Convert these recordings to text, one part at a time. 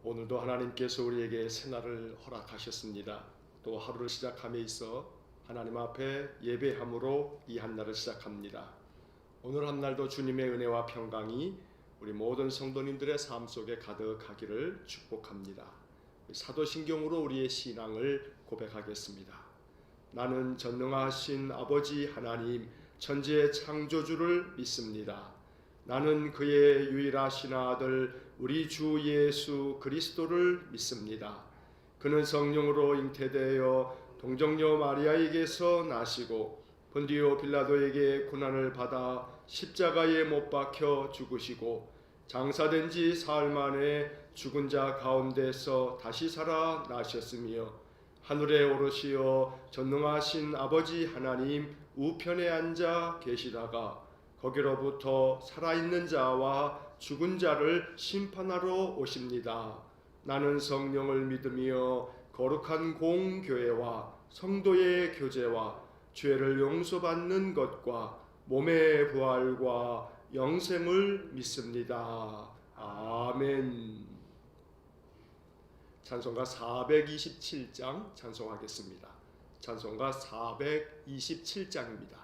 오늘도 하나님께서 우리에게 새날을 허락하셨습니다. 또 하루를 시작함에 있어 하나님 앞에 예배함으로 이 한날을 시작합니다. 오늘 한날도 주님의 은혜와 평강이 우리 모든 성도님들의 삶 속에 가득하기를 축복합니다. 사도신경으로 우리의 신앙을 고백하겠습니다. 나는 전능하신 아버지 하나님 천지의 창조주를 믿습니다. 나는 그의 유일하신 아들 우리 주 예수 그리스도를 믿습니다. 그는 성령으로 잉태되어 동정녀 마리아에게서 나시고 본디오 빌라도에게 고난을 받아 십자가에 못 박혀 죽으시고 장사된 지 사흘 만에 죽은 자 가운데서 다시 살아나셨으며 하늘에 오르시어 전능하신 아버지 하나님 우편에 앉아 계시다가 거기로부터 살아있는 자와 죽은 자를 심판하러 오십니다. 나는 성령을 믿으며 거룩한 공교회와 성도의 교제와 죄를 용서받는 것과 몸의 부활과 영생을 믿습니다. 아멘. 찬송가 427장 찬송하겠습니다. 찬송가 427장입니다.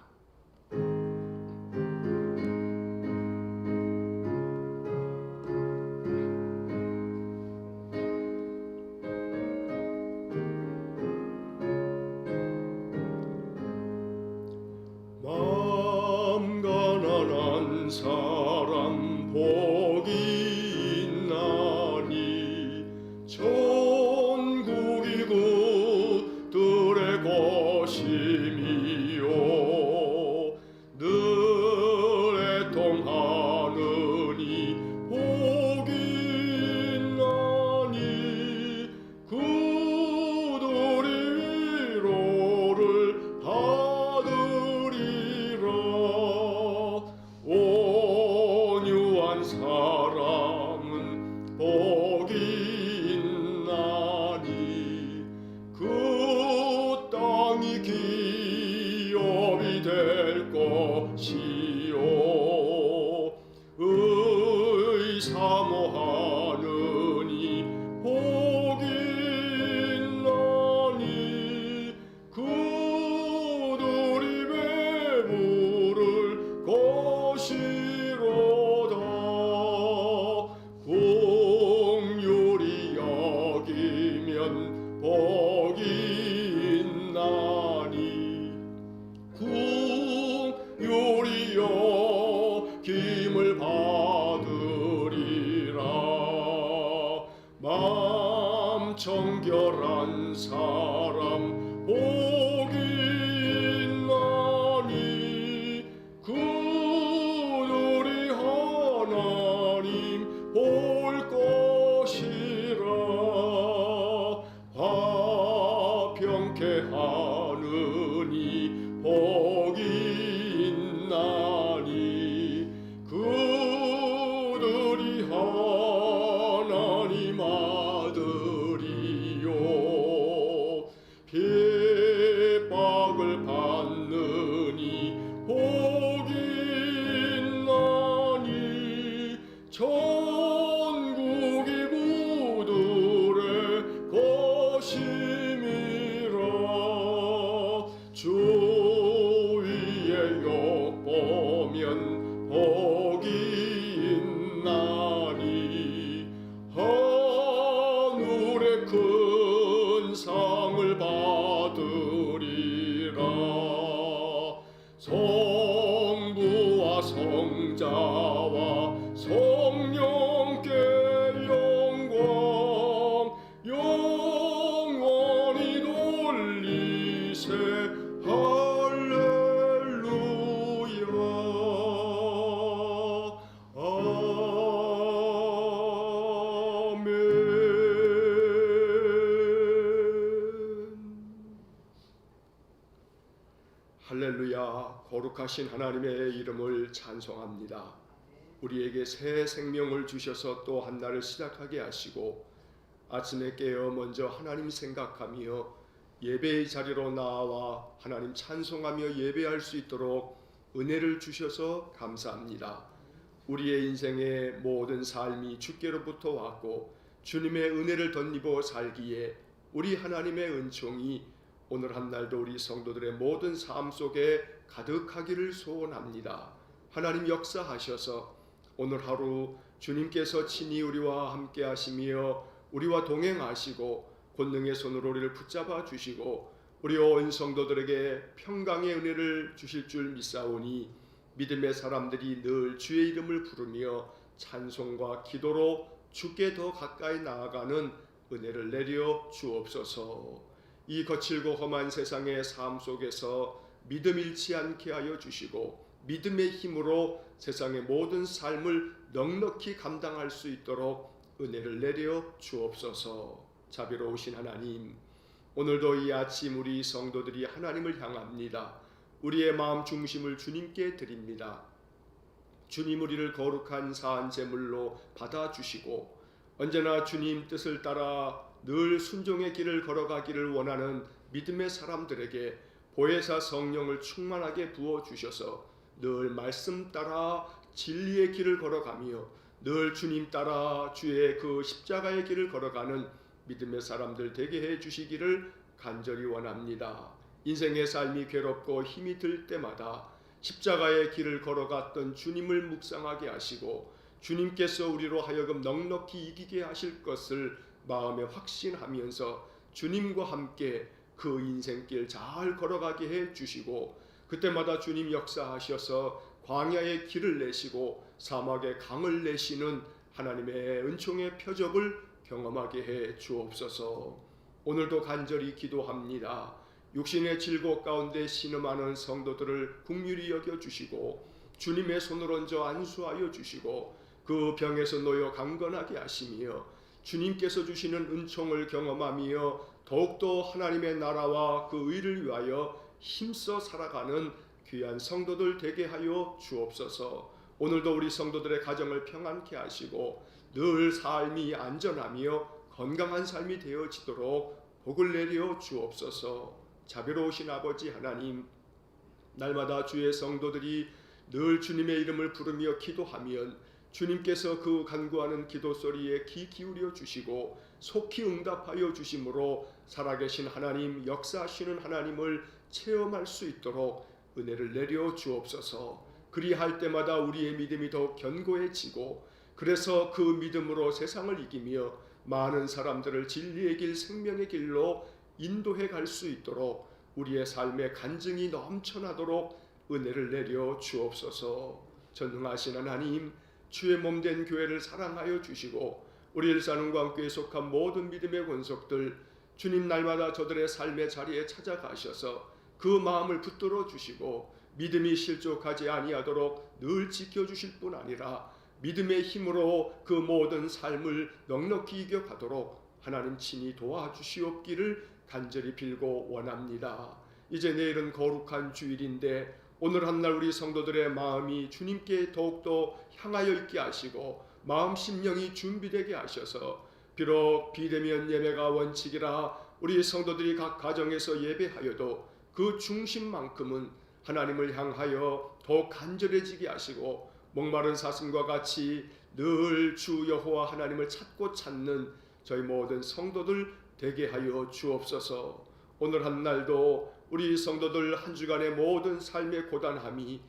사람 복이 있나니 천국이 그들의 것임이요 늘 애통하느니 복이 있나니 그들이 위로를 받으리라. 온유한 사람은 복이 있나니 그 땅이 기업이 될 것이요 의사모하느니 복이 있나니 그들이 배부를 것이로다. 공률이 여기면 복이 있나니 공률이 여김을 받으리라. 마음 정결한 사람 복이 있나니 그들이 하나님 볼 것이라. 화평케 하느니 복이 있나니 그들이 하나님 아들이요 핍박을 받느니 복이 있나니 천국이 그들의 것임이라. 주 위에 엿보면 복이 있나니 하늘의 큰 상을 받으리라. 성부와 성자와 성령께 영광 영원히 돌리세 할렐루야. 아멘. 할렐루야. 거룩하신 하나님의 이름을 찬송합니다. 우리에게 새 생명을 주셔서 또 한 날을 시작하게 하시고 아침에 깨어 먼저 하나님 생각하며 예배의 자리로 나와 하나님 찬송하며 예배할 수 있도록 은혜를 주셔서 감사합니다. 우리의 인생의 모든 삶이 주께로부터 왔고 주님의 은혜를 덧입어 살기에 우리 하나님의 은총이 오늘 한날도 우리 성도들의 모든 삶 속에 가득하기를 소원합니다. 하나님 역사하셔서 오늘 하루 주님께서 친히 우리와 함께 하시며 우리와 동행하시고 권능의 손으로 우리를 붙잡아 주시고 우리 온 성도들에게 평강의 은혜를 주실 줄 믿사오니 믿음의 사람들이 늘 주의 이름을 부르며 찬송과 기도로 주께 더 가까이 나아가는 은혜를 내려 주옵소서. 이 거칠고 험한 세상의 삶 속에서 믿음 잃지 않게 하여 주시고 믿음의 힘으로 세상의 모든 삶을 넉넉히 감당할 수 있도록 은혜를 내려 주옵소서. 자비로우신 하나님, 오늘도 이 아침 우리 성도들이 하나님을 향합니다. 우리의 마음 중심을 주님께 드립니다. 주님 우리를 거룩한 사한 제물로 받아주시고 언제나 주님 뜻을 따라 늘 순종의 길을 걸어가기를 원하는 믿음의 사람들에게 보혜사 성령을 충만하게 부어주셔서 늘 말씀 따라 진리의 길을 걸어가며 늘 주님 따라 주의 그 십자가의 길을 걸어가는 믿음의 사람들 되게 해주시기를 간절히 원합니다. 인생의 삶이 괴롭고 힘이 들 때마다 십자가의 길을 걸어갔던 주님을 묵상하게 하시고 주님께서 우리로 하여금 넉넉히 이기게 하실 것을 마음에 확신하면서 주님과 함께 그 인생길 잘 걸어가게 해주시고 그때마다 주님 역사하셔서 광야의 길을 내시고 사막의 강을 내시는 하나님의 은총의 표적을 경험하게 해 주옵소서. 오늘도 간절히 기도합니다. 육신의 질곡 가운데 신음하는 성도들을 긍휼히 여겨주시고 주님의 손을 얹어 안수하여 주시고 그 병에서 놓여 강건하게 하시며 주님께서 주시는 은총을 경험하며 더욱더 하나님의 나라와 그 의를 위하여 힘써 살아가는 귀한 성도들 되게 하여 주옵소서. 오늘도 우리 성도들의 가정을 평안케 하시고 늘 삶이 안전하며 건강한 삶이 되어지도록 복을 내려 주옵소서. 자비로우신 아버지 하나님, 날마다 주의 성도들이 늘 주님의 이름을 부르며 기도하면 주님께서 그 간구하는 기도 소리에 귀 기울여 주시고 속히 응답하여 주심으로 살아계신 하나님, 역사하시는 하나님을 체험할 수 있도록 은혜를 내려 주옵소서. 그리할 때마다 우리의 믿음이 더욱 견고해지고 그래서 그 믿음으로 세상을 이기며 많은 사람들을 진리의 길, 생명의 길로 인도해 갈 수 있도록 우리의 삶의 간증이 넘쳐나도록 은혜를 내려 주옵소서. 전능하신 하나님, 주의 몸된 교회를 사랑하여 주시고 우리 일산흥광교회에 속한 모든 믿음의 권속들 주님 날마다 저들의 삶의 자리에 찾아가셔서 그 마음을 붙들어 주시고 믿음이 실족하지 아니하도록 늘 지켜주실 뿐 아니라 믿음의 힘으로 그 모든 삶을 넉넉히 이겨가도록 하나님 친히 도와주시옵기를 간절히 빌고 원합니다. 이제 내일은 거룩한 주일인데 오늘 한날 우리 성도들의 마음이 주님께 더욱더 향하여 있게 하시고 마음 심령이 준비되게 하셔서 비록 비대면 예배가 원칙이라 우리 성도들이 각 가정에서 예배하여도 그 중심만큼은 하나님을 향하여 더욱 간절해지게 하시고 목마른 사슴과 같이 늘 주 여호와 하나님을 찾고 찾는 저희 모든 성도들 되게 하여 주옵소서. 오늘 한날도 우리 성도들 한 주간의 모든 삶의 고단함이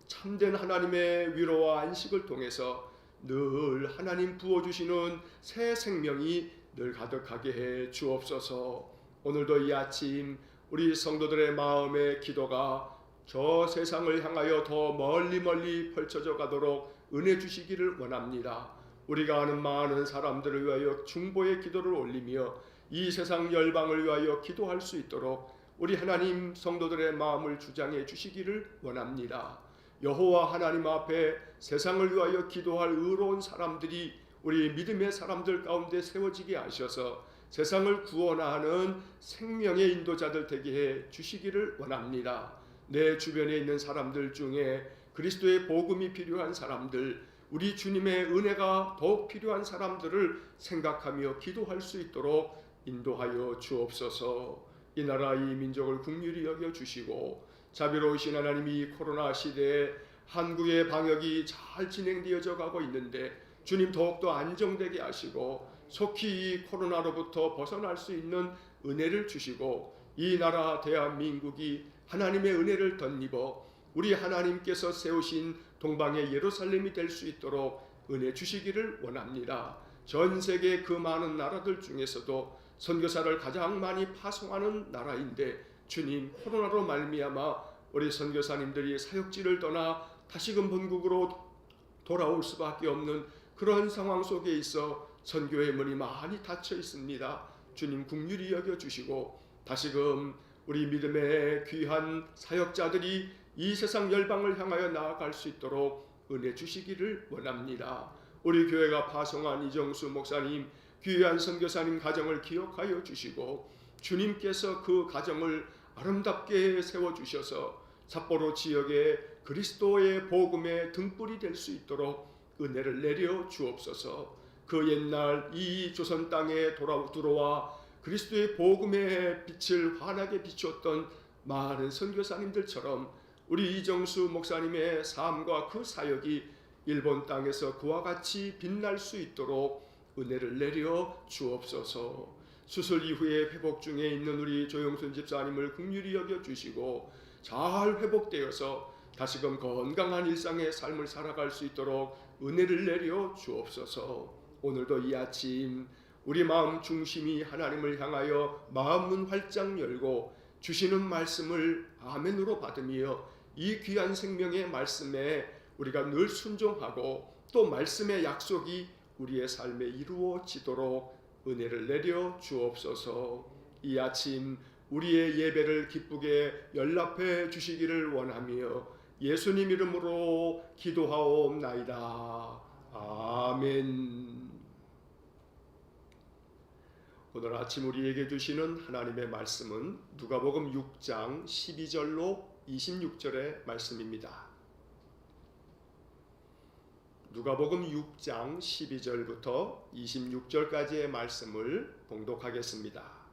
참된 하나님의 위로와 안식을 통해서 늘 하나님 부어주시는 새 생명이 늘 가득하게 해 주옵소서. 오늘도 이 아침 우리 성도들의 마음의 기도가 저 세상을 향하여 더 멀리 펼쳐져 가도록 은혜 주시기를 원합니다. 우리가 아는 많은 사람들을 위하여 중보의 기도를 올리며 이 세상 열방을 위하여 기도할 수 있도록 우리 하나님 성도들의 마음을 주장해 주시기를 원합니다. 여호와 하나님 앞에 세상을 위하여 기도할 의로운 사람들이 우리 믿음의 사람들 가운데 세워지게 하셔서 세상을 구원하는 생명의 인도자들 되게 해 주시기를 원합니다. 내 주변에 있는 사람들 중에 그리스도의 복음이 필요한 사람들, 우리 주님의 은혜가 더욱 필요한 사람들을 생각하며 기도할 수 있도록 인도하여 주옵소서. 이 나라 이 민족을 긍휼히 여겨주시고 자비로우신 하나님이 코로나 시대에 한국의 방역이 잘 진행되어져 가고 있는데 주님 더욱더 안정되게 하시고 속히 이 코로나로부터 벗어날 수 있는 은혜를 주시고 이 나라 대한민국이 하나님의 은혜를 덧입어 우리 하나님께서 세우신 동방의 예루살렘이 될 수 있도록 은혜 주시기를 원합니다. 전 세계 그 많은 나라들 중에서도 선교사를 가장 많이 파송하는 나라인데 주님, 코로나로 말미암아 우리 선교사님들이 사역지를 떠나 다시금 본국으로 돌아올 수밖에 없는 그런 상황 속에 있어 선교의 문이 많이 닫혀 있습니다. 주님 긍휼히 여겨주시고 다시금 우리 믿음의 귀한 사역자들이 이 세상 열방을 향하여 나아갈 수 있도록 은혜 주시기를 원합니다. 우리 교회가 파송한 이정수 목사님, 귀한 선교사님 가정을 기억하여 주시고 주님께서 그 가정을 아름답게 세워주셔서 삿포로 지역에 그리스도의 복음의 등불이 될 수 있도록 은혜를 내려 주옵소서. 그 옛날 이 조선 땅에 들어와 그리스도의 복음의 빛을 환하게 비추었던 많은 선교사님들처럼 우리 이정수 목사님의 삶과 그 사역이 일본 땅에서 그와 같이 빛날 수 있도록 은혜를 내려 주옵소서. 수술 이후에 회복 중에 있는 우리 조영순 집사님을 긍휼히 여겨주시고 잘 회복되어서 다시금 건강한 일상의 삶을 살아갈 수 있도록 은혜를 내려 주옵소서. 오늘도 이 아침 우리 마음 중심이 하나님을 향하여 마음문 활짝 열고 주시는 말씀을 아멘으로 받으며 이 귀한 생명의 말씀에 우리가 늘 순종하고 또 말씀의 약속이 우리의 삶에 이루어지도록 은혜를 내려 주옵소서. 이 아침 우리의 예배를 기쁘게 연락해 주시기를 원하며 예수님 이름으로 기도하옵나이다. 아멘. 오늘 아침 우리에게 주시는 하나님의 말씀은 누가복음 6장 12절로 26절의 말씀입니다. 누가복음 6장 12절부터 26절까지의 말씀을 봉독하겠습니다.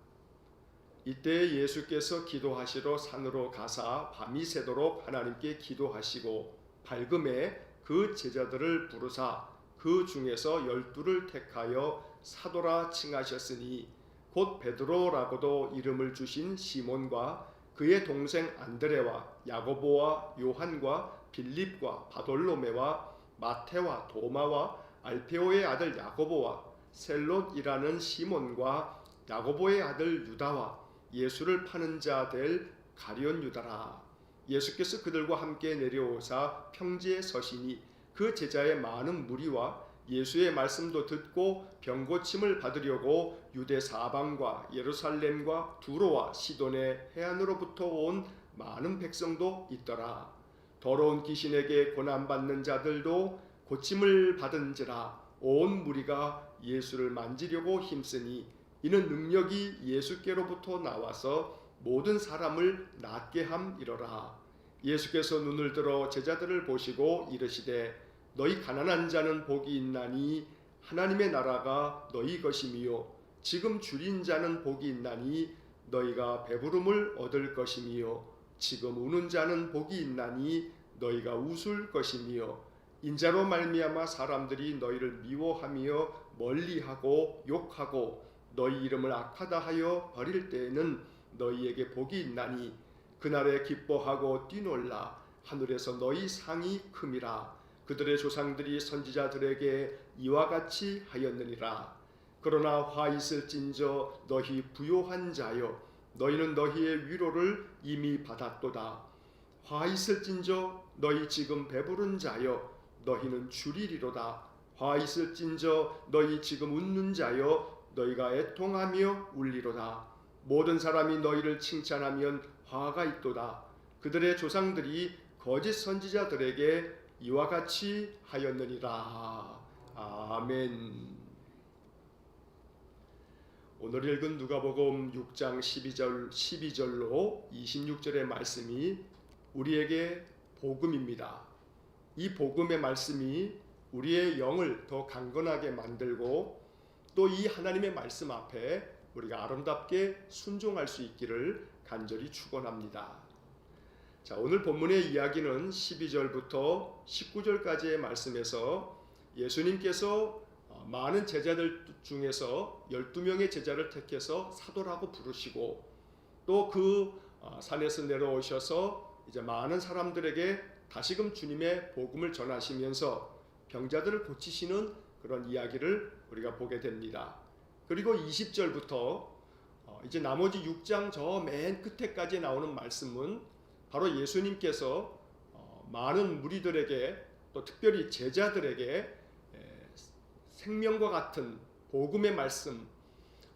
이때 예수께서 기도하시러 산으로 가사 밤이 새도록 하나님께 기도하시고 밝음에 그 제자들을 부르사 그 중에서 12를 택하여 사도라 칭하셨으니 곧 베드로라고도 이름을 주신 시몬과 그의 동생 안드레와 야고보와 요한과 빌립과 바돌로메와 마테와 도마와 알페오의 아들 야고보와 셀롯이라는 시몬과 야고보의 아들 유다와 예수를 파는 자 될 가룟 유다라. 예수께서 그들과 함께 내려오사 평지에 서시니 그 제자의 많은 무리와 예수의 말씀도 듣고 병고침을 받으려고 유대 사방과 예루살렘과 두로와 시돈의 해안으로부터 온 많은 백성도 있더라. 더러운 귀신에게 고난받는 자들도 고침을 받은지라 온 무리가 예수를 만지려고 힘쓰니 이는 능력이 예수께로부터 나와서 모든 사람을 낫게 함이러라. 예수께서 눈을 들어 제자들을 보시고 이르시되 너희 가난한 자는 복이 있나니 하나님의 나라가 너희 것이미요 지금 줄인 자는 복이 있나니 너희가 배부름을 얻을 것이미요 지금 우는 자는 복이 있나니 너희가 웃을 것이미요 인자로 말미암아 사람들이 너희를 미워하며 멀리하고 욕하고 너희 이름을 악하다 하여 버릴 때에는 너희에게 복이 있나니 그날에 기뻐하고 뛰놀라 하늘에서 너희 상이 큼이라. 그들의 조상들이 선지자들에게 이와 같이 하였느니라. 그러나 화 있을진저 너희 부요한 자여 너희는 너희의 위로를 이미 받았도다. 화 있을진저 너희 지금 배부른 자여 너희는 줄이리로다. 화 있을진저 너희 지금 웃는 자여 너희가 애통하며 울리로다. 모든 사람이 너희를 칭찬하면 화가 있도다. 그들의 조상들이 거짓 선지자들에게 이와 같이 하였느니라. 아멘. 오늘 읽은 누가복음 6장 12절로 26절의 말씀이 우리에게 복음입니다. 이 복음의 말씀이 우리의 영을 더 강건하게 만들고 또 이 하나님의 말씀 앞에 우리가 아름답게 순종할 수 있기를 간절히 축원합니다. 자, 오늘 본문의 이야기는 12절부터 19절까지의 말씀에서 예수님께서 많은 제자들 중에서 12명의 제자를 택해서 사도라고 부르시고 또 그 산에서 내려오셔서 이제 많은 사람들에게 다시금 주님의 복음을 전하시면서 병자들을 고치시는 그런 이야기를 우리가 보게 됩니다. 그리고 20절부터 이제 나머지 6장 저 맨 끝에까지 나오는 말씀은 바로 예수님께서 많은 무리들에게 또 특별히 제자들에게 생명과 같은 복음의 말씀,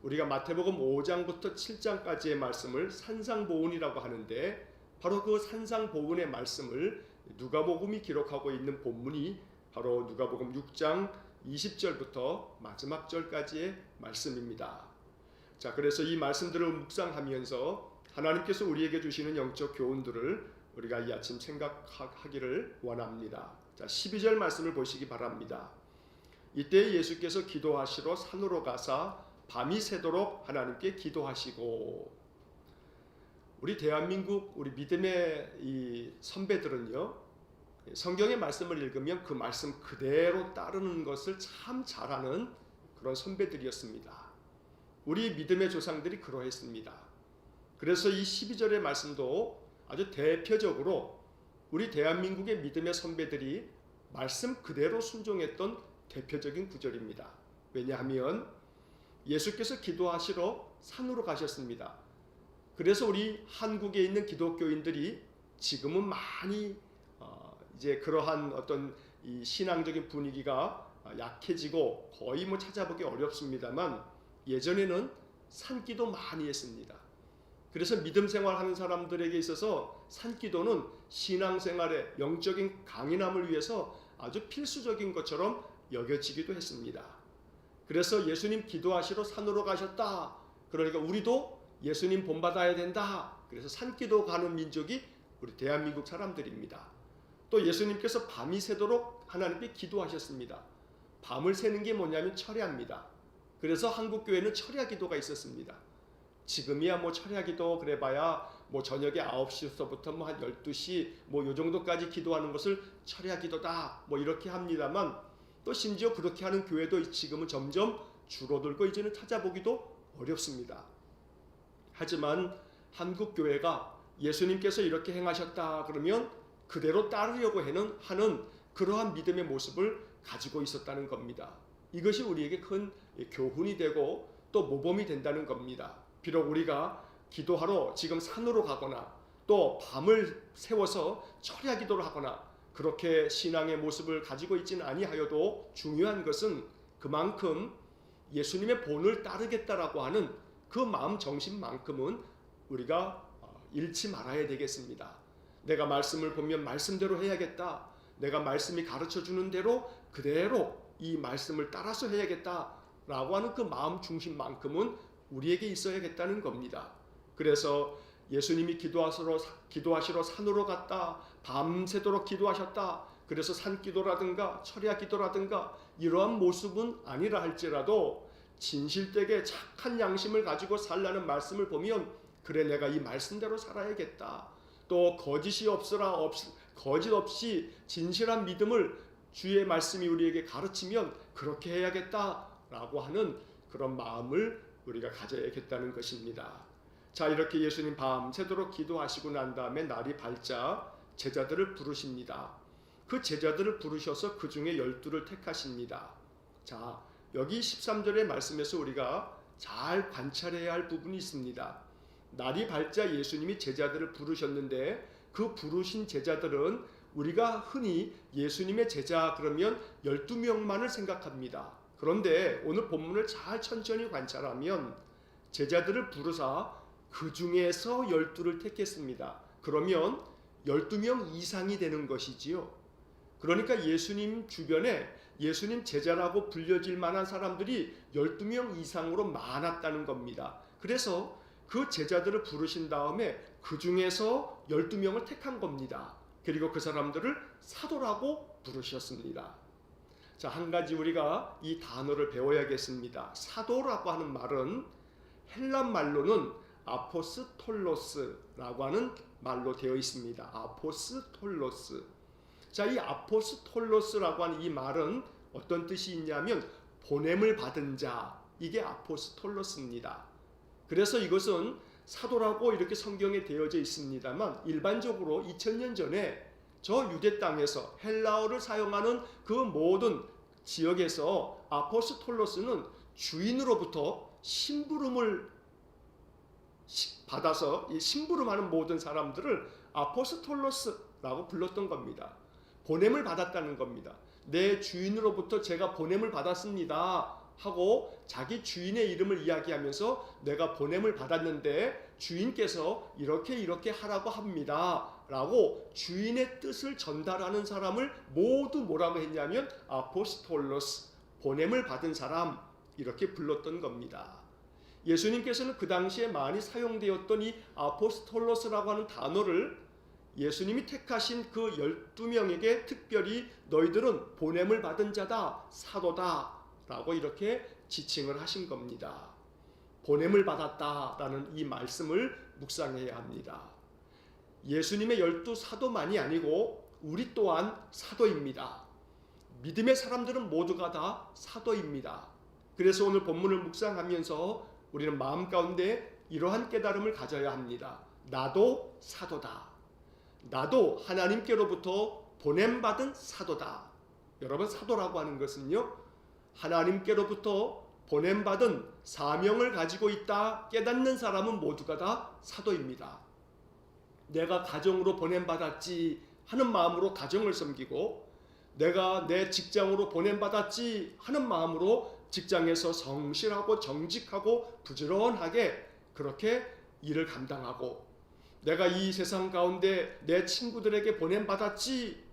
우리가 마태복음 5장부터 7장까지의 말씀을 산상보훈이라고 하는데 바로 그 산상보훈의 말씀을 누가복음이 기록하고 있는 본문이 바로 누가복음 6장 20절부터 마지막 절까지의 말씀입니다. 자, 그래서 이 말씀들을 묵상하면서 하나님께서 우리에게 주시는 영적 교훈들을 우리가 이 아침 생각하기를 원합니다. 자, 12절 말씀을 보시기 바랍니다. 이때 예수께서 기도하시러 산으로 가사 밤이 새도록 하나님께 기도하시고. 우리 대한민국 우리 믿음의 이 선배들은요, 성경의 말씀을 읽으면 그 말씀 그대로 따르는 것을 참 잘하는 그런 선배들이었습니다. 우리 믿음의 조상들이 그러했습니다. 그래서 이 12절의 말씀도 아주 대표적으로 우리 대한민국의 믿음의 선배들이 말씀 그대로 순종했던 대표적인 구절입니다. 왜냐하면 예수께서 기도하시러 산으로 가셨습니다. 그래서 우리 한국에 있는 기독교인들이 지금은 많이 이제 그러한 어떤 이 신앙적인 분위기가 약해지고 거의 뭐 찾아보기 어렵습니다만 예전에는 산기도 많이 했습니다. 그래서 믿음 생활하는 사람들에게 있어서 산기도는 신앙생활의 영적인 강인함을 위해서 아주 필수적인 것처럼 여겨지기도 했습니다. 그래서 예수님 기도하시러 산으로 가셨다. 그러니까 우리도 예수님 본받아야 된다. 그래서 산기도 가는 민족이 우리 대한민국 사람들입니다. 또 예수님께서 밤이 새도록 하나님께 기도하셨습니다. 밤을 새는 게 뭐냐면 철야입니다. 그래서 한국교회는 철야 기도가 있었습니다. 지금이야 뭐 철야 기도 그래봐야 뭐 저녁에 9시부터 뭐 한 12시 뭐 요 정도까지 기도하는 것을 철야 기도다 뭐 이렇게 합니다만 또 심지어 그렇게 하는 교회도 지금은 점점 줄어들고 이제는 찾아보기도 어렵습니다. 하지만 한국 교회가 예수님께서 이렇게 행하셨다 그러면 그대로 따르려고 하는 그러한 믿음의 모습을 가지고 있었다는 겁니다. 이것이 우리에게 큰 교훈이 되고 또 모범이 된다는 겁니다. 비록 우리가 기도하러 지금 산으로 가거나 또 밤을 세워서 철야 기도를 하거나 그렇게 신앙의 모습을 가지고 있지는 아니하여도 중요한 것은 그만큼 예수님의 본을 따르겠다라고 하는 그 마음 정신만큼은 우리가 잃지 말아야 되겠습니다. 내가 말씀을 보면 말씀대로 해야겠다. 내가 말씀이 가르쳐주는 대로 그대로 이 말씀을 따라서 해야겠다라고 하는 그 마음 중심만큼은 우리에게 있어야겠다는 겁니다. 그래서 예수님이 기도하시러 산으로 갔다. 밤새도록 기도하셨다. 그래서 산기도라든가 철야 기도라든가 이러한 모습은 아니라 할지라도 진실되게 착한 양심을 가지고 살라는 말씀을 보면 그래 내가 이 말씀대로 살아야겠다. 또 거짓 없이 진실한 믿음을 주의 말씀이 우리에게 가르치면 그렇게 해야겠다라고 하는 그런 마음을 우리가 가져야겠다는 것입니다. 자, 이렇게 예수님 밤새도록 기도하시고 난 다음에 날이 밝자 제자들을 부르십니다. 그 제자들을 부르셔서 그 중에 12를 택하십니다. 자, 여기 13절의 말씀에서 우리가 잘 관찰해야 할 부분이 있습니다. 날이 밝자 예수님이 제자들을 부르셨는데 그 부르신 제자들은 우리가 흔히 예수님의 제자 그러면 12명만을 생각합니다. 그런데 오늘 본문을 잘 천천히 관찰하면 제자들을 부르사 그 중에서 12를 택했습니다. 그러면 12명 이상이 되는 것이지요. 그러니까 예수님 주변에 예수님 제자라고 불려질 만한 사람들이 12명 이상으로 많았다는 겁니다. 그래서 그 제자들을 부르신 다음에 그 중에서 12명을 택한 겁니다. 그리고 그 사람들을 사도라고 부르셨습니다. 자, 한 가지 우리가 이 단어를 배워야겠습니다. 사도라고 하는 말은 헬라 말로는 아포스톨로스라고 하는 말로 되어 있습니다. 아포스톨로스. 자, 이 아포스톨로스라고 하는 이 말은 어떤 뜻이 있냐면 보냄을 받은 자, 이게 아포스톨로스입니다. 그래서 이것은 사도라고 이렇게 성경에 되어져 있습니다만 일반적으로 2000년 전에 저 유대 땅에서 헬라어를 사용하는 그 모든 지역에서 아포스톨로스는 주인으로부터 심부름을 받아서 이 심부름하는 모든 사람들을 아포스톨로스라고 불렀던 겁니다. 보냄을 받았다는 겁니다. 내 주인으로부터 제가 보냄을 받았습니다 하고 자기 주인의 이름을 이야기하면서 내가 보냄을 받았는데 주인께서 이렇게 하라고 합니다 라고 주인의 뜻을 전달하는 사람을 모두 뭐라고 했냐면 아포스톨로스, 보냄을 받은 사람, 이렇게 불렀던 겁니다. 예수님께서는 그 당시에 많이 사용되었던 이 아포스톨로스라고 하는 단어를 예수님이 택하신 그 12명에게 특별히 너희들은 보냄을 받은 자다, 사도다 라고 이렇게 지칭을 하신 겁니다. 보냄을 받았다라는 이 말씀을 묵상해야 합니다. 예수님의 12사도만이 아니고 우리 또한 사도입니다. 믿음의 사람들은 모두가 다 사도입니다. 그래서 오늘 본문을 묵상하면서 우리는 마음 가운데 이러한 깨달음을 가져야 합니다. 나도 사도다. 나도 하나님께로부터 보냄받은 사도다. 여러분, 사도라고 하는 것은요, 하나님께로부터 보냄받은 사명을 가지고 있다 깨닫는 사람은 모두가 다 사도입니다. 내가 가정으로 보냄받았지 하는 마음으로 가정을 섬기고, 내가 내 직장으로 보냄받았지 하는 마음으로 직장에서 성실하고 정직하고 부지런하게 그렇게 일을 감당하고, 내가 이 세상 가운데 내 친구들에게 보냄받았지,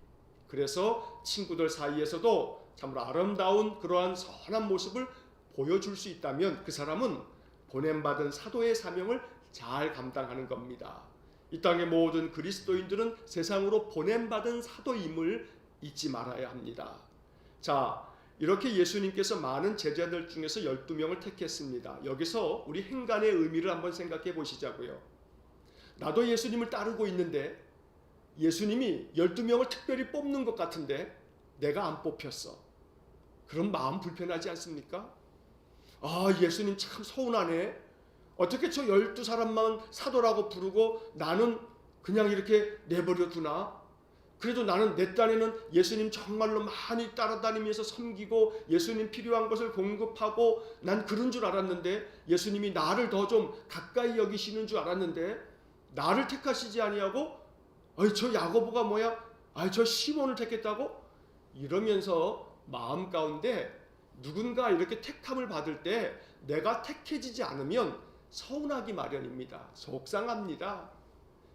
그래서 친구들 사이에서도 참으로 아름다운 그러한 선한 모습을 보여줄 수 있다면 그 사람은 보냄받은 사도의 사명을 잘 감당하는 겁니다. 이 땅의 모든 그리스도인들은 세상으로 보냄받은 사도임을 잊지 말아야 합니다. 자, 이렇게 예수님께서 많은 제자들 중에서 12명을 택했습니다. 여기서 우리 행간의 의미를 한번 생각해 보시자고요. 나도 예수님을 따르고 있는데 예수님이 12명을 특별히 뽑는 것 같은데 내가 안 뽑혔어. 그럼 마음 불편하지 않습니까? 아, 예수님 참 서운하네. 어떻게 저 12사람만 사도라고 부르고 나는 그냥 이렇게 내버려 두나? 그래도 나는 내 딴에는 예수님 정말로 많이 따라다니면서 섬기고 예수님 필요한 것을 공급하고 난 그런 줄 알았는데, 예수님이 나를 더 좀 가까이 여기시는 줄 알았는데 나를 택하시지 아니하고 저 야고보가 뭐야? 저 시몬을 택했다고? 이러면서 마음 가운데 누군가 이렇게 택함을 받을 때 내가 택해지지 않으면 서운하기 마련입니다. 속상합니다.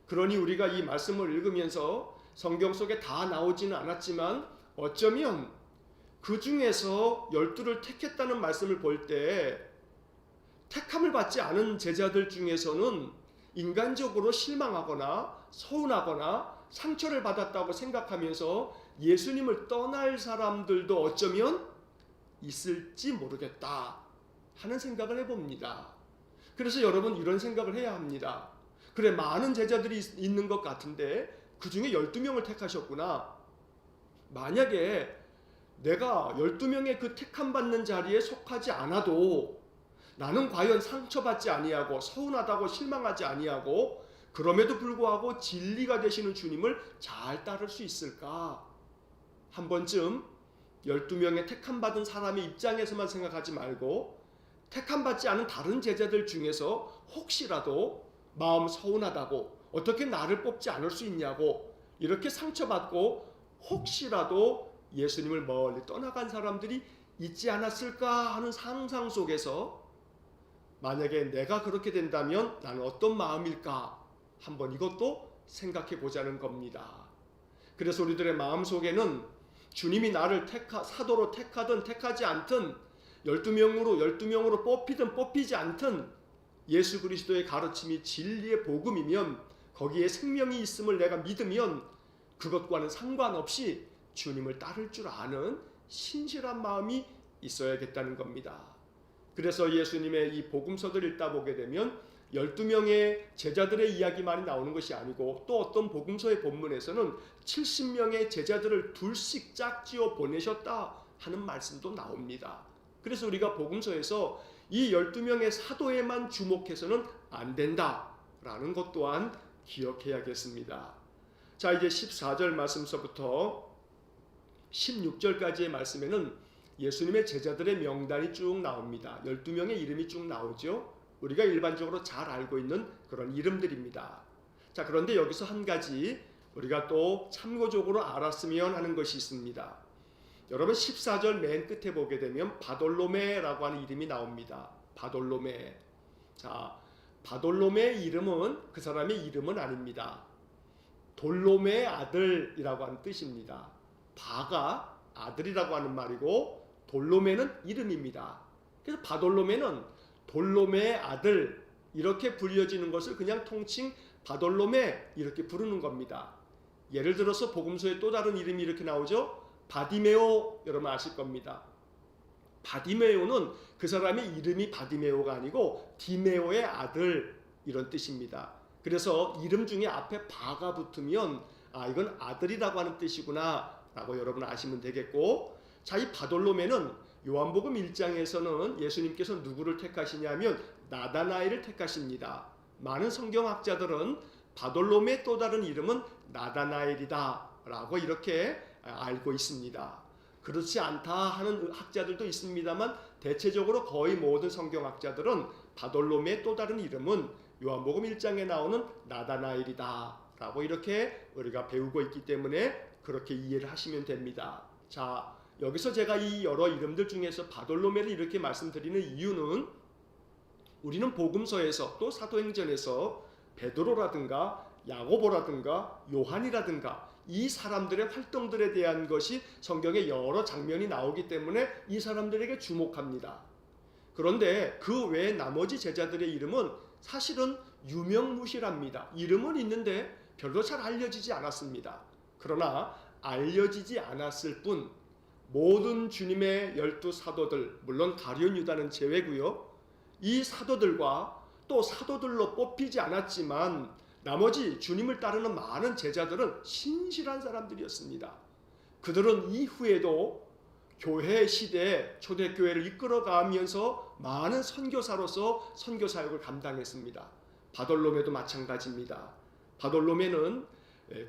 그러니 우리가 이 말씀을 읽으면서 성경 속에 다 나오지는 않았지만 어쩌면 그 중에서 12를 택했다는 말씀을 볼 때 택함을 받지 않은 제자들 중에서는 인간적으로 실망하거나 서운하거나 상처를 받았다고 생각하면서 예수님을 떠날 사람들도 어쩌면 있을지 모르겠다 하는 생각을 해봅니다. 그래서 여러분, 이런 생각을 해야 합니다. 그래, 많은 제자들이 있는 것 같은데 그 중에 12명을 택하셨구나. 만약에 내가 12명의 그 택함 받는 자리에 속하지 않아도 나는 과연 상처받지 아니하고 서운하다고 실망하지 아니하고 그럼에도 불구하고 진리가 되시는 주님을 잘 따를 수 있을까? 한 번쯤 12명의 택함 받은 사람의 입장에서만 생각하지 말고 택함 받지 않은 다른 제자들 중에서 혹시라도 마음 서운하다고, 어떻게 나를 뽑지 않을 수 있냐고 이렇게 상처받고 혹시라도 예수님을 멀리 떠나간 사람들이 있지 않았을까 하는 상상 속에서 만약에 내가 그렇게 된다면 나는 어떤 마음일까 한번 이것도 생각해 보자는 겁니다. 그래서 우리들의 마음속에는 주님이 나를 사도로 택하든 택하지 않든 12명으로 뽑히든 뽑히지 않든 예수 그리스도의 가르침이 진리의 복음이면 거기에 생명이 있음을 내가 믿으면 그것과는 상관없이 주님을 따를 줄 아는 신실한 마음이 있어야겠다는 겁니다. 그래서 예수님의 이 복음서들을 읽다 보게 되면 12명의 제자들의 이야기만이 나오는 것이 아니고 또 어떤 복음서의 본문에서는 70명의 제자들을 둘씩 짝지어 보내셨다 하는 말씀도 나옵니다. 그래서 우리가 복음서에서 이 12명의 사도에만 주목해서는 안 된다라는 것 또한 기억해야겠습니다. 자, 이제 14절 말씀서부터 16절까지의 말씀에는 예수님의 제자들의 명단이 쭉 나옵니다. 12명의 이름이 쭉 나오죠. 우리가 일반적으로 잘 알고 있는 그런 이름들입니다. 자, 그런데 여기서 한 가지 우리가 또 참고적으로 알았으면 하는 것이 있습니다. 여러분 14절 맨 끝에 보게 되면 바돌로메라고 하는 이름이 나옵니다. 바돌로메. 자, 바돌로메의 이름은 그 사람의 이름은 아닙니다. 돌로메의 아들이라고 하는 뜻입니다. 바가 아들이라고 하는 말이고 돌로메는 이름입니다. 그래서 바돌로메는 돌로메의 아들 이렇게 불려지는 것을 그냥 통칭 바돌로메 이렇게 부르는 겁니다. 예를 들어서 복음서에 또 다른 이름이 이렇게 나오죠. 바디메오, 여러분 아실 겁니다. 바디메오는 그 사람의 이름이 바디메오가 아니고 디메오의 아들 이런 뜻입니다. 그래서 이름 중에 앞에 바가 붙으면 이건 아들이라고 하는 뜻이구나 라고 여러분 아시면 되겠고, 자, 이 바돌로메는 요한복음 1장에서는 예수님께서 누구를 택하시냐면 나다나엘을 택하십니다. 많은 성경학자들은 바돌로메의 또 다른 이름은 나다나엘이다 라고 이렇게 알고 있습니다. 그렇지 않다 하는 학자들도 있습니다만 대체적으로 거의 모든 성경학자들은 바돌로메의 또 다른 이름은 요한복음 1장에 나오는 나다나엘이다 라고 이렇게 우리가 배우고 있기 때문에 그렇게 이해를 하시면 됩니다. 자, 여기서 제가 이 여러 이름들 중에서 바돌로메를 이렇게 말씀드리는 이유는 우리는 복음서에서 또 사도행전에서 베드로라든가 야고보라든가 요한이라든가 이 사람들의 활동들에 대한 것이 성경에 여러 장면이 나오기 때문에 이 사람들에게 주목합니다. 그런데 그 외 나머지 제자들의 이름은 사실은 유명무실합니다. 이름은 있는데 별로 잘 알려지지 않았습니다. 그러나 알려지지 않았을 뿐 모든 주님의 12사도들, 물론 가룟 유다는 제외고요. 이 사도들과 또 사도들로 뽑히지 않았지만 나머지 주님을 따르는 많은 제자들은 신실한 사람들이었습니다. 그들은 이후에도 교회 시대에 초대교회를 이끌어가면서 많은 선교사로서 선교사역을 감당했습니다. 바돌로메도 마찬가지입니다. 바돌로메는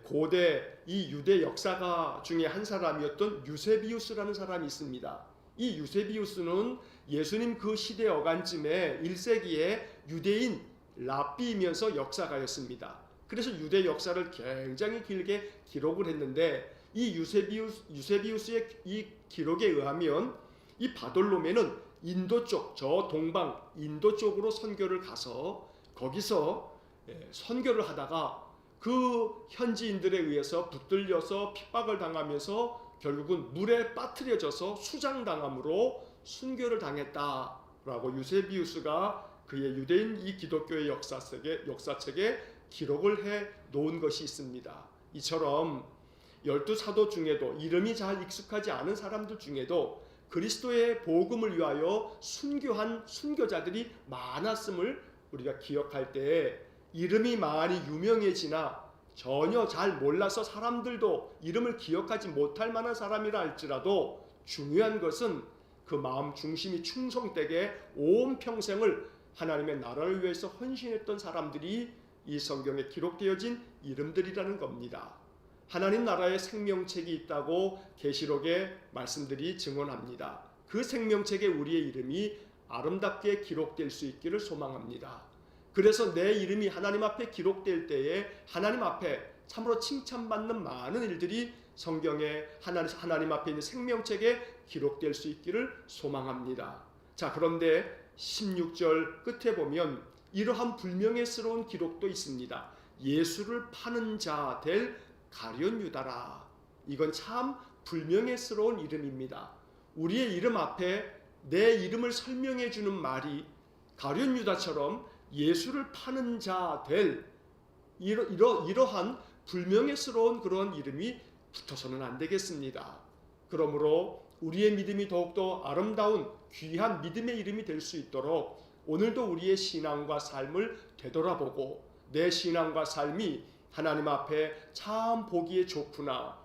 고대 이 유대 역사가 중에 한 사람이었던 유세비우스라는 사람이 있습니다. 이 유세비우스는 예수님 그 시대 어간쯤에 1세기에 유대인 랍비이면서 역사가였습니다. 그래서 유대 역사를 굉장히 길게 기록을 했는데 이 유세비우스의 이 기록에 의하면 이 바돌로메는 인도 쪽, 저 동방 인도 쪽으로 선교를 가서 거기서 선교를 하다가 그 현지인들에 의해서 붙들려서 핍박을 당하면서 결국은 물에 빠뜨려져서 수장당함으로 순교를 당했다라고 유세비우스가 그의 유대인 이 기독교의 역사책에 기록을 해 놓은 것이 있습니다. 이처럼 12사도 중에도 이름이 잘 익숙하지 않은 사람들 중에도 그리스도의 복음을 위하여 순교한 순교자들이 많았음을 우리가 기억할 때 이름이 많이 유명해지나 전혀 잘 몰라서 사람들도 이름을 기억하지 못할 만한 사람이라 할지라도 중요한 것은 그 마음 중심이 충성되게 온 평생을 하나님의 나라를 위해서 헌신했던 사람들이 이 성경에 기록되어진 이름들이라는 겁니다. 하나님 나라의 생명책이 있다고 계시록의 말씀들이 증언합니다. 그 생명책에 우리의 이름이 아름답게 기록될 수 있기를 소망합니다. 그래서 내 이름이 하나님 앞에 기록될 때에 하나님 앞에 참으로 칭찬받는 많은 일들이 성경에 하나님 앞에 있는 생명책에 기록될 수 있기를 소망합니다. 자, 그런데 16절 끝에 보면 이러한 불명예스러운 기록도 있습니다. 예수를 파는 자 될 가룟 유다라. 이건 참 불명예스러운 이름입니다. 우리의 이름 앞에 내 이름을 설명해 주는 말이 가룟 유다처럼 예수를 파는 자 될 이러한 불명예스러운 그런 이름이 붙어서는 안 되겠습니다. 그러므로 우리의 믿음이 더욱더 아름다운 귀한 믿음의 이름이 될 수 있도록 오늘도 우리의 신앙과 삶을 되돌아보고 내 신앙과 삶이 하나님 앞에 참 보기에 좋구나,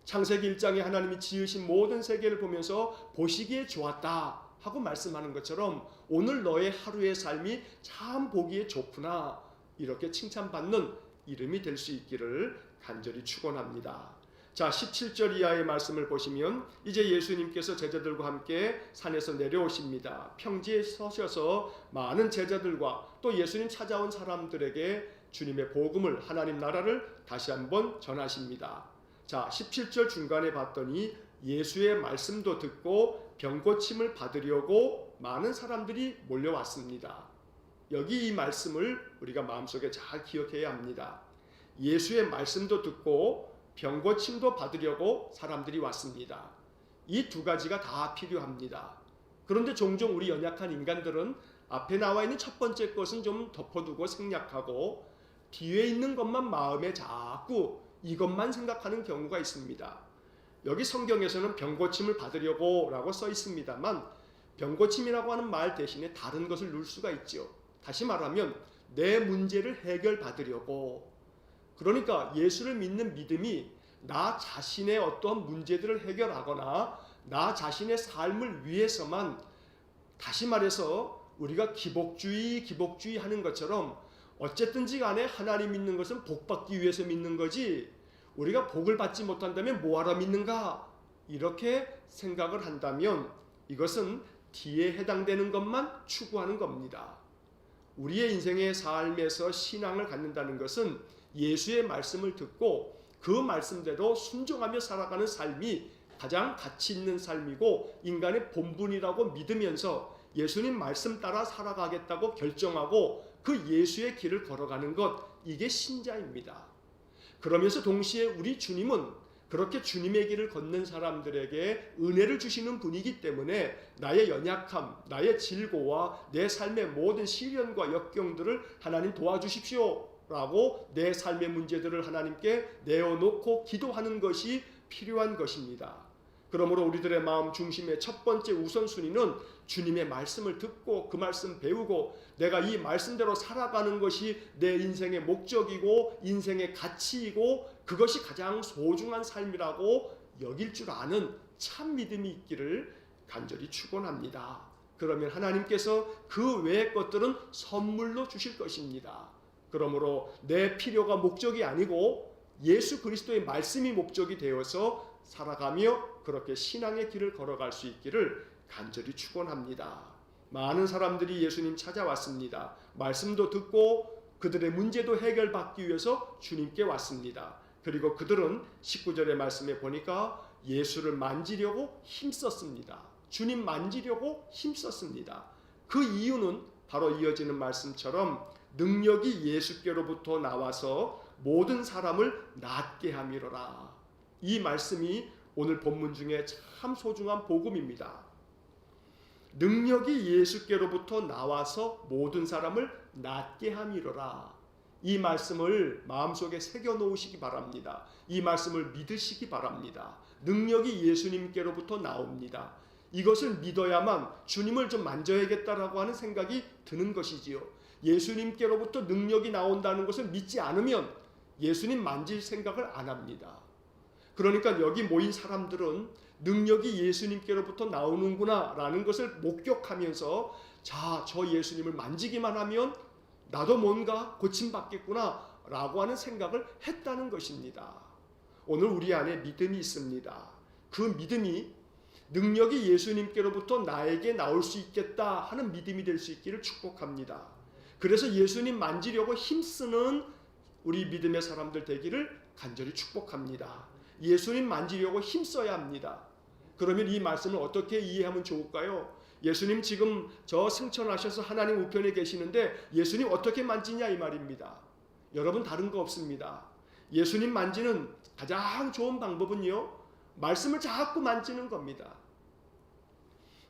창세기 1장에 하나님이 지으신 모든 세계를 보면서 보시기에 좋았다 하고 말씀하는 것처럼 오늘 너의 하루의 삶이 참 보기에 좋구나 이렇게 칭찬받는 이름이 될 수 있기를 간절히 축원합니다. 자, 17절 이하의 말씀을 보시면 이제 예수님께서 제자들과 함께 산에서 내려오십니다. 평지에 서셔서 많은 제자들과 또 예수님 찾아온 사람들에게 주님의 복음을, 하나님 나라를 다시 한번 전하십니다. 자, 17절 중간에 봤더니 예수의 말씀도 듣고 병 고침을 받으려고 많은 사람들이 몰려왔습니다. 여기 이 말씀을 우리가 마음속에 잘 기억해야 합니다. 예수의 말씀도 듣고 병 고침도 받으려고 사람들이 왔습니다. 이 두 가지가 다 필요합니다. 그런데 종종 우리 연약한 인간들은 앞에 나와 있는 첫 번째 것은 좀 덮어두고 생략하고 뒤에 있는 것만 마음에 자꾸 이것만 생각하는 경우가 있습니다. 여기 성경에서는 병 고침을 받으려고 라고 써 있습니다만 병 고침이라고 하는 말 대신에 다른 것을 넣을 수가 있죠. 다시 말하면 내 문제를 해결받으려고, 그러니까 예수를 믿는 믿음이 나 자신의 어떠한 문제들을 해결하거나 나 자신의 삶을 위해서만, 다시 말해서 우리가 기복주의 하는 것처럼 어쨌든지 간에 하나님 믿는 것은 복받기 위해서 믿는 거지 우리가 복을 받지 못한다면 뭐하러 믿는가 이렇게 생각을 한다면 이것은 뒤에 해당되는 것만 추구하는 겁니다. 우리의 인생의 삶에서 신앙을 갖는다는 것은 예수의 말씀을 듣고 그 말씀대로 순종하며 살아가는 삶이 가장 가치 있는 삶이고 인간의 본분이라고 믿으면서 예수님 말씀 따라 살아가겠다고 결정하고 그 예수의 길을 걸어가는 것, 이게 신자입니다. 그러면서 동시에 우리 주님은 그렇게 주님의 길을 걷는 사람들에게 은혜를 주시는 분이기 때문에 나의 연약함, 나의 질고와 내 삶의 모든 시련과 역경들을 하나님 도와주십시오 라고 내 삶의 문제들을 하나님께 내어놓고 기도하는 것이 필요한 것입니다. 그러므로 우리들의 마음 중심의 첫 번째 우선순위는 주님의 말씀을 듣고 그 말씀 배우고 내가 이 말씀대로 살아가는 것이 내 인생의 목적이고 인생의 가치이고 그것이 가장 소중한 삶이라고 여길 줄 아는 참 믿음이 있기를 간절히 축원합니다. 그러면 하나님께서 그 외의 것들은 선물로 주실 것입니다. 그러므로 내 필요가 목적이 아니고 예수 그리스도의 말씀이 목적이 되어서 살아가며 그렇게 신앙의 길을 걸어갈 수 있기를 간절히 축원합니다. 많은 사람들이 예수님 찾아왔습니다. 말씀도 듣고 그들의 문제도 해결받기 위해서 주님께 왔습니다. 그리고 그들은 19절의 말씀에 보니까 예수를 만지려고 힘썼습니다. 주님 만지려고 힘썼습니다. 그 이유는 바로 이어지는 말씀처럼 능력이 예수께로부터 나와서 모든 사람을 낫게 함이로라. 이 말씀이 오늘 본문 중에 참 소중한 복음입니다. 능력이 예수께로부터 나와서 모든 사람을 낫게 함이로라. 이 말씀을 마음속에 새겨 놓으시기 바랍니다. 이 말씀을 믿으시기 바랍니다. 능력이 예수님께로부터 나옵니다. 이것을 믿어야만 주님을 좀 만져야겠다라고 하는 생각이 드는 것이지요. 예수님께로부터 능력이 나온다는 것을 믿지 않으면 예수님 만질 생각을 안 합니다. 그러니까 여기 모인 사람들은 능력이 예수님께로부터 나오는구나 라는 것을 목격하면서 자, 저 예수님을 만지기만 하면 나도 뭔가 고침받겠구나 라고 하는 생각을 했다는 것입니다. 오늘 우리 안에 믿음이 있습니다. 그 믿음이 능력이 예수님께로부터 나에게 나올 수 있겠다 하는 믿음이 될 수 있기를 축복합니다. 그래서 예수님 만지려고 힘쓰는 우리 믿음의 사람들 되기를 간절히 축복합니다. 예수님 만지려고 힘써야 합니다. 그러면 이 말씀을 어떻게 이해하면 좋을까요? 예수님 지금 저 승천하셔서 하나님 우편에 계시는데 예수님 어떻게 만지냐 이 말입니다. 여러분 다른 거 없습니다. 예수님 만지는 가장 좋은 방법은요, 말씀을 자꾸 만지는 겁니다.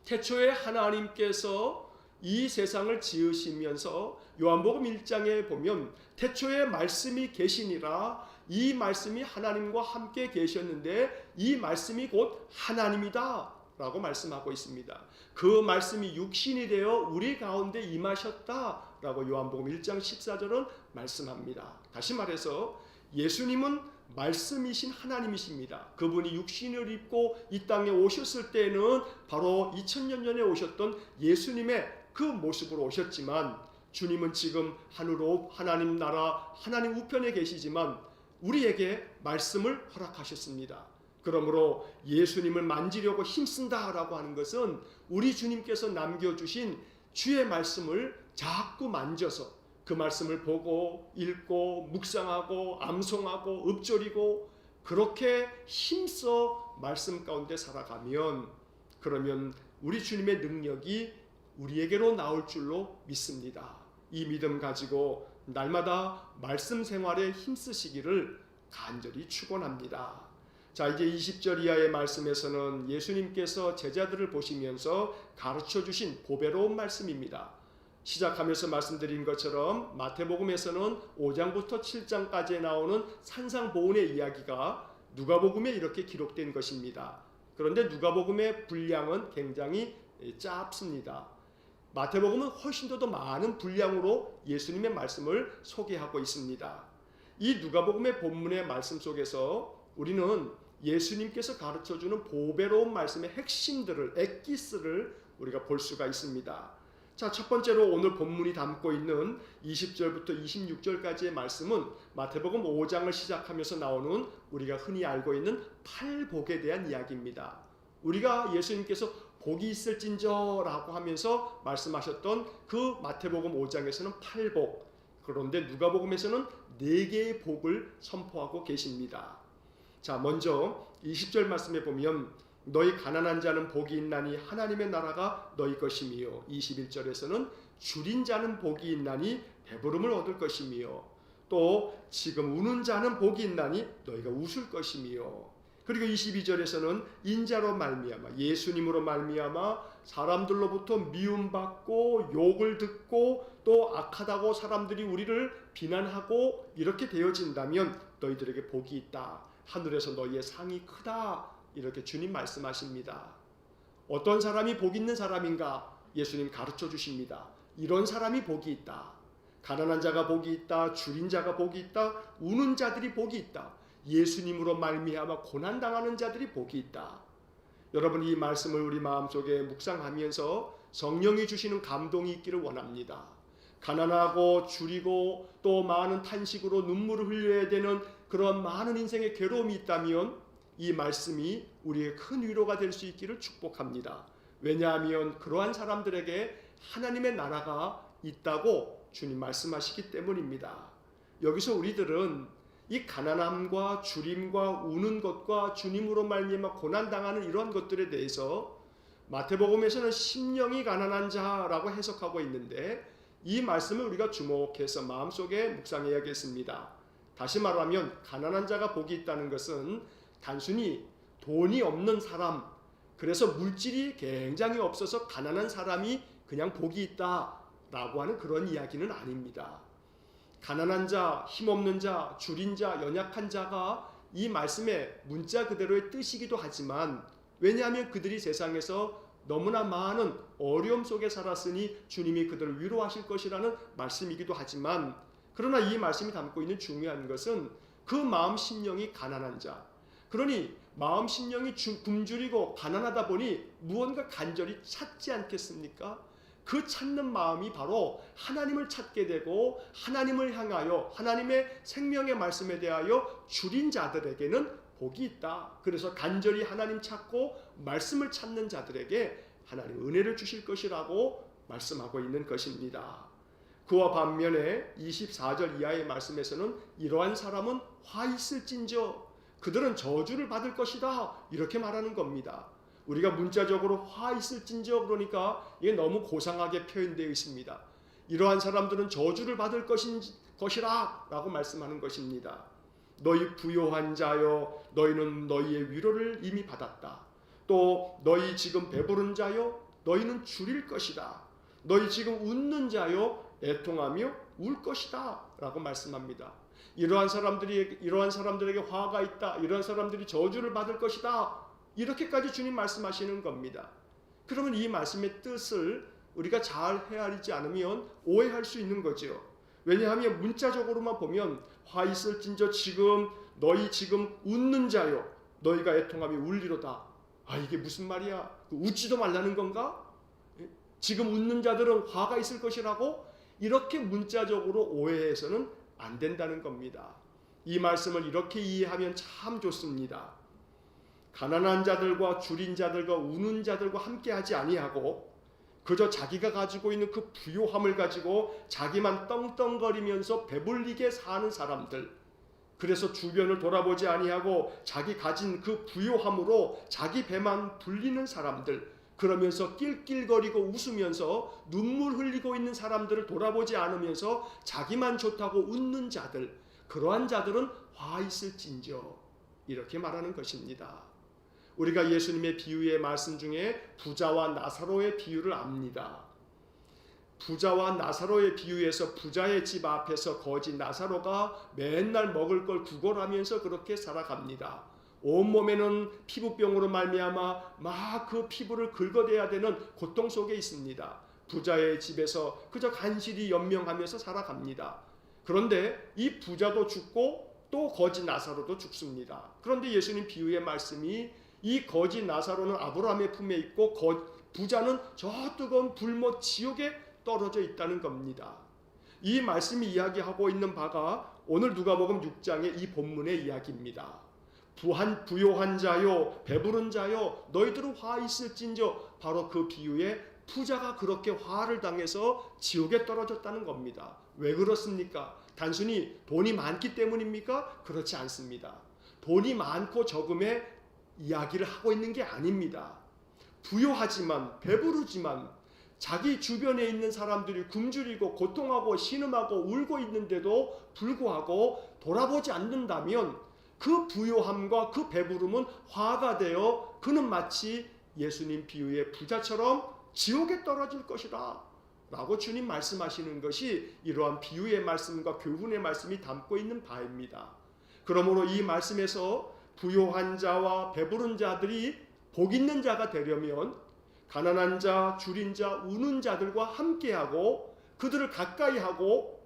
태초에 하나님께서 이 세상을 지으시면서 요한복음 1장에 보면 태초에 말씀이 계시니라, 이 말씀이 하나님과 함께 계셨는데 이 말씀이 곧 하나님이다 라고 말씀하고 있습니다. 그 말씀이 육신이 되어 우리 가운데 임하셨다 라고 요한복음 1장 14절은 말씀합니다. 다시 말해서 예수님은 말씀이신 하나님이십니다. 그분이 육신을 입고 이 땅에 오셨을 때는 바로 2000년 전에 오셨던 예수님의 그 모습으로 오셨지만, 주님은 지금 하늘로 하나님 나라 하나님 우편에 계시지만 우리에게 말씀을 허락하셨습니다. 그러므로 예수님을 만지려고 힘쓴다라고 하는 것은 우리 주님께서 남겨주신 주의 말씀을 자꾸 만져서 그 말씀을 보고 읽고 묵상하고 암송하고 읊조리고 그렇게 힘써 말씀 가운데 살아가면, 그러면 우리 주님의 능력이 우리에게로 나올 줄로 믿습니다. 이 믿음 가지고 날마다 말씀 생활에 힘쓰시기를 간절히 축원합니다. 자, 이제 20절 이하의 말씀에서는 예수님께서 제자들을 보시면서 가르쳐 주신 보배로운 말씀입니다. 시작하면서 말씀드린 것처럼 마태복음에서는 5장부터 7장까지에 나오는 산상보훈의 이야기가 누가복음에 이렇게 기록된 것입니다. 그런데 누가복음의 분량은 굉장히 짧습니다. 마태복음은 훨씬 더 많은 분량으로 예수님의 말씀을 소개하고 있습니다. 이 누가복음의 본문의 말씀 속에서 우리는 예수님께서 가르쳐주는 보배로운 말씀의 핵심들을, 엑기스를 우리가 볼 수가 있습니다. 자, 첫 번째로 오늘 본문이 담고 있는 20절부터 26절까지의 말씀은 마태복음 5장을 시작하면서 나오는 우리가 흔히 알고 있는 팔복에 대한 이야기입니다. 우리가 예수님께서 복이 있을진저라고 하면서 말씀하셨던 그 마태복음 5장에서는 팔복, 그런데 누가복음에서는 4개의 복을 선포하고 계십니다. 자, 먼저 20절 말씀에 보면 너희 가난한 자는 복이 있나니 하나님의 나라가 너희 것이며, 21절에서는 줄인 자는 복이 있나니 배부름을 얻을 것이며, 또 지금 우는 자는 복이 있나니 너희가 웃을 것이며, 그리고 22절에서는 인자로 말미암아, 예수님으로 말미암아 사람들로부터 미움받고 욕을 듣고 또 악하다고 사람들이 우리를 비난하고 이렇게 되어진다면 너희들에게 복이 있다. 하늘에서 너희의 상이 크다. 이렇게 주님 말씀하십니다. 어떤 사람이 복 있는 사람인가? 예수님 가르쳐 주십니다. 이런 사람이 복이 있다. 가난한 자가 복이 있다. 줄인 자가 복이 있다. 우는 자들이 복이 있다. 예수님으로 말미암아 고난당하는 자들이 복이 있다. 여러분, 이 말씀을 우리 마음속에 묵상하면서 성령이 주시는 감동이 있기를 원합니다. 가난하고 줄이고 또 많은 탄식으로 눈물을 흘려야 되는 그런 많은 인생의 괴로움이 있다면 이 말씀이 우리의 큰 위로가 될 수 있기를 축복합니다. 왜냐하면 그러한 사람들에게 하나님의 나라가 있다고 주님 말씀하시기 때문입니다. 여기서 우리들은 이 가난함과 줄임과 우는 것과 주님으로 말미암아 고난당하는 이런 것들에 대해서 마태복음에서는 심령이 가난한 자라고 해석하고 있는데, 이 말씀을 우리가 주목해서 마음속에 묵상해야겠습니다. 다시 말하면 가난한 자가 복이 있다는 것은 단순히 돈이 없는 사람, 그래서 물질이 굉장히 없어서 가난한 사람이 그냥 복이 있다라고 하는 그런 이야기는 아닙니다. 가난한 자, 힘없는 자, 줄인 자, 연약한 자가 이 말씀의 문자 그대로의 뜻이기도 하지만, 왜냐하면 그들이 세상에서 너무나 많은 어려움 속에 살았으니 주님이 그들을 위로하실 것이라는 말씀이기도 하지만, 그러나 이 말씀이 담고 있는 중요한 것은 그 마음 심령이 가난한 자, 그러니 마음 심령이 굶주리고 가난하다 보니 무언가 간절히 찾지 않겠습니까? 그 찾는 마음이 바로 하나님을 찾게 되고 하나님을 향하여 하나님의 생명의 말씀에 대하여 줄인 자들에게는 복이 있다. 그래서 간절히 하나님 찾고 말씀을 찾는 자들에게 하나님 은혜를 주실 것이라고 말씀하고 있는 것입니다. 그와 반면에 24절 이하의 말씀에서는 이러한 사람은 화 있을진저 그들은 저주를 받을 것이다. 이렇게 말하는 겁니다. 우리가 문자적으로 화 있을진저 그러니까 이게 너무 고상하게 표현되어 있습니다. 이러한 사람들은 저주를 받을 것이라 라고 말씀하는 것입니다. 너희 부요한 자여 너희는 너희의 위로를 이미 받았다. 또 너희 지금 배부른 자여 너희는 줄일 것이다. 너희 지금 웃는 자여 애통하며 울 것이다 라고 말씀합니다. 이러한 사람들에게 화가 있다. 이러한 사람들이 저주를 받을 것이다. 이렇게까지 주님 말씀하시는 겁니다. 그러면 이 말씀의 뜻을 우리가 잘 헤아리지 않으면 오해할 수 있는 거죠. 왜냐하면 문자적으로만 보면 화 있을진저 지금 너희 지금 웃는 자요 너희가 애통함이 울리로다. 아, 이게 무슨 말이야? 웃지도 말라는 건가? 지금 웃는 자들은 화가 있을 것이라고? 이렇게 문자적으로 오해해서는 안 된다는 겁니다. 이 말씀을 이렇게 이해하면 참 좋습니다. 가난한 자들과 줄인 자들과 우는 자들과 함께하지 아니하고 그저 자기가 가지고 있는 그 부요함을 가지고 자기만 떵떵거리면서 배불리게 사는 사람들, 그래서 주변을 돌아보지 아니하고 자기 가진 그 부요함으로 자기 배만 불리는 사람들, 그러면서 낄낄거리고 웃으면서 눈물 흘리고 있는 사람들을 돌아보지 않으면서 자기만 좋다고 웃는 자들, 그러한 자들은 화 있을진저, 이렇게 말하는 것입니다. 우리가 예수님의 비유의 말씀 중에 부자와 나사로의 비유를 압니다. 부자와 나사로의 비유에서 부자의 집 앞에서 거지 나사로가 맨날 먹을 걸 구걸하면서 그렇게 살아갑니다. 온몸에는 피부병으로 말미암아 막 그 피부를 긁어대야 되는 고통 속에 있습니다. 부자의 집에서 그저 간신히 연명하면서 살아갑니다. 그런데 이 부자도 죽고 또 거지 나사로도 죽습니다. 그런데 예수님 비유의 말씀이 이 거지 나사로는 아브라함의 품에 있고 부자는 저 뜨거운 불못 지옥에 떨어져 있다는 겁니다. 이 말씀이 이야기하고 있는 바가 오늘 누가복음 6장의 이 본문의 이야기입니다. 부요한 자요 배부른 자요 너희들은 화 있을진저, 바로 그 비유에 부자가 그렇게 화를 당해서 지옥에 떨어졌다는 겁니다. 왜 그렇습니까? 단순히 돈이 많기 때문입니까? 그렇지 않습니다. 돈이 많고 적음의 이야기를 하고 있는 게 아닙니다. 부요하지만 배부르지만 자기 주변에 있는 사람들이 굶주리고 고통하고 신음하고 울고 있는데도 불구하고 돌아보지 않는다면 그 부요함과 그 배부름은 화가 되어 그는 마치 예수님 비유의 부자처럼 지옥에 떨어질 것이다 라고 주님 말씀하시는 것이 이러한 비유의 말씀과 교훈의 말씀이 담고 있는 바입니다. 그러므로 이 말씀에서 부요한 자와 배부른 자들이 복 있는 자가 되려면 가난한 자, 줄인 자, 우는 자들과 함께하고 그들을 가까이하고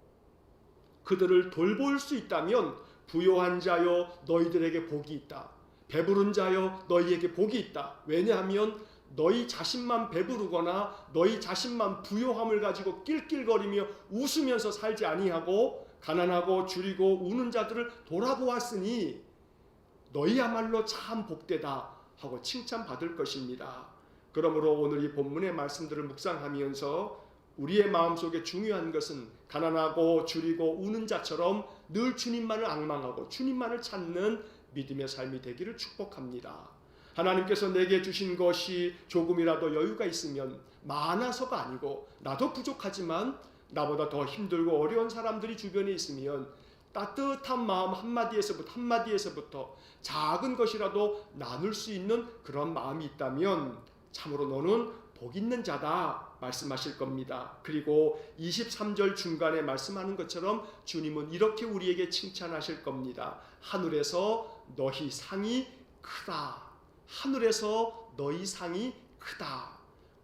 그들을 돌볼 수 있다면 부요한 자여 너희들에게 복이 있다. 배부른 자여 너희에게 복이 있다. 왜냐하면 너희 자신만 배부르거나 너희 자신만 부요함을 가지고 낄낄거리며 웃으면서 살지 아니하고 가난하고 줄이고 우는 자들을 돌아보았으니 너희야말로 참 복되다 하고 칭찬받을 것입니다. 그러므로 오늘 이 본문의 말씀들을 묵상하면서 우리의 마음속에 중요한 것은 가난하고 줄이고 우는 자처럼 늘 주님만을 앙망하고 주님만을 찾는 믿음의 삶이 되기를 축복합니다. 하나님께서 내게 주신 것이 조금이라도 여유가 있으면 많아서가 아니고 나도 부족하지만 나보다 더 힘들고 어려운 사람들이 주변에 있으면 따뜻한 마음 한마디에서부터 작은 것이라도 나눌 수 있는 그런 마음이 있다면 참으로 너는 복 있는 자다 말씀하실 겁니다. 그리고 23절 중간에 말씀하는 것처럼 주님은 이렇게 우리에게 칭찬하실 겁니다. 하늘에서 너희 상이 크다. 하늘에서 너희 상이 크다.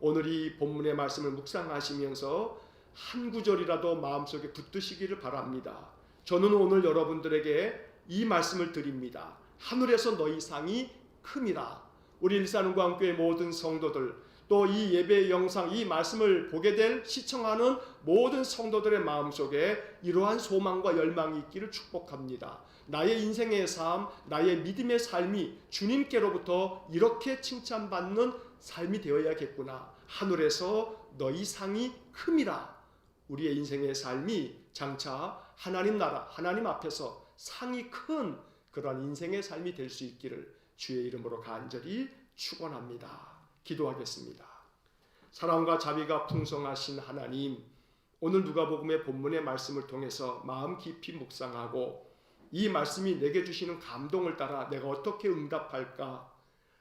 오늘 이 본문의 말씀을 묵상하시면서 한 구절이라도 마음속에 붙드시기를 바랍니다. 저는 오늘 여러분들에게 이 말씀을 드립니다. 하늘에서 너희 상이 큼이라. 우리 일산은광교회 모든 성도들, 또 이 예배 영상, 이 말씀을 보게 될 시청하는 모든 성도들의 마음속에 이러한 소망과 열망이 있기를 축복합니다. 나의 인생의 삶, 나의 믿음의 삶이 주님께로부터 이렇게 칭찬받는 삶이 되어야겠구나. 하늘에서 너희 상이 큼이라. 우리의 인생의 삶이 장차 하나님 나라, 하나님 앞에서 상이 큰 그런 인생의 삶이 될 수 있기를 주의 이름으로 간절히 축원합니다. 기도하겠습니다. 사랑과 자비가 풍성하신 하나님, 오늘 누가복음의 본문의 말씀을 통해서 마음 깊이 묵상하고 이 말씀이 내게 주시는 감동을 따라 내가 어떻게 응답할까?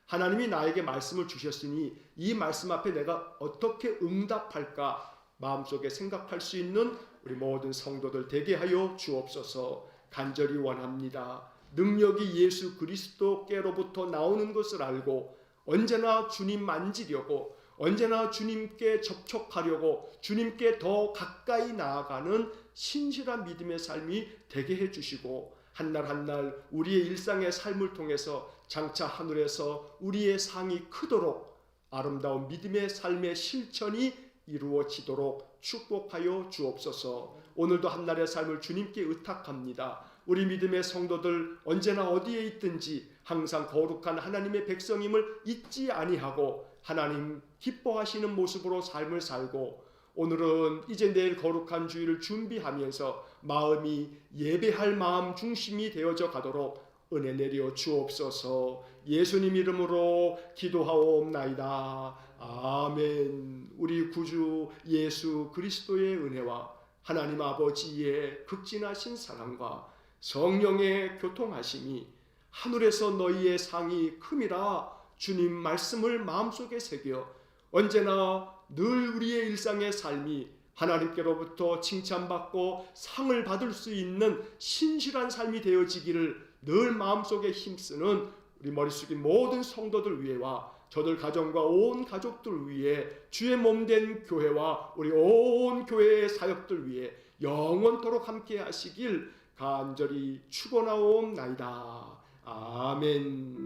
하나님이 나에게 말씀을 주셨으니 이 말씀 앞에 내가 어떻게 응답할까? 마음속에 생각할 수 있는 우리 모든 성도들 되게 하여 주옵소서. 간절히 원합니다. 능력이 예수 그리스도께로부터 나오는 것을 알고 언제나 주님 만지려고, 언제나 주님께 접촉하려고, 주님께 더 가까이 나아가는 신실한 믿음의 삶이 되게 해주시고 한 날 한 날 우리의 일상의 삶을 통해서 장차 하늘에서 우리의 상이 크도록 아름다운 믿음의 삶의 실천이 이루어지도록 축복하여 주옵소서. 오늘도 한날의 삶을 주님께 의탁합니다. 우리 믿음의 성도들 언제나 어디에 있든지 항상 거룩한 하나님의 백성임을 잊지 아니하고 하나님 기뻐하시는 모습으로 삶을 살고, 오늘은 이제 내일 거룩한 주일을 준비하면서 마음이 예배할 마음 중심이 되어져 가도록 은혜 내려 주옵소서. 예수님 이름으로 기도하옵나이다. 아멘. 우리 구주 예수 그리스도의 은혜와 하나님 아버지의 극진하신 사랑과 성령의 교통하심이 하늘에서 너희의 상이 큼이라 주님 말씀을 마음속에 새겨 언제나 늘 우리의 일상의 삶이 하나님께로부터 칭찬받고 상을 받을 수 있는 신실한 삶이 되어지기를 늘 마음속에 힘쓰는 우리 머리 숙인 모든 성도들 위해와 저들 가정과 온 가족들 위해 주의 몸된 교회와 우리 온 교회의 사역들 위해 영원토록 함께 하시길 간절히 축원하옵나이다. 아멘.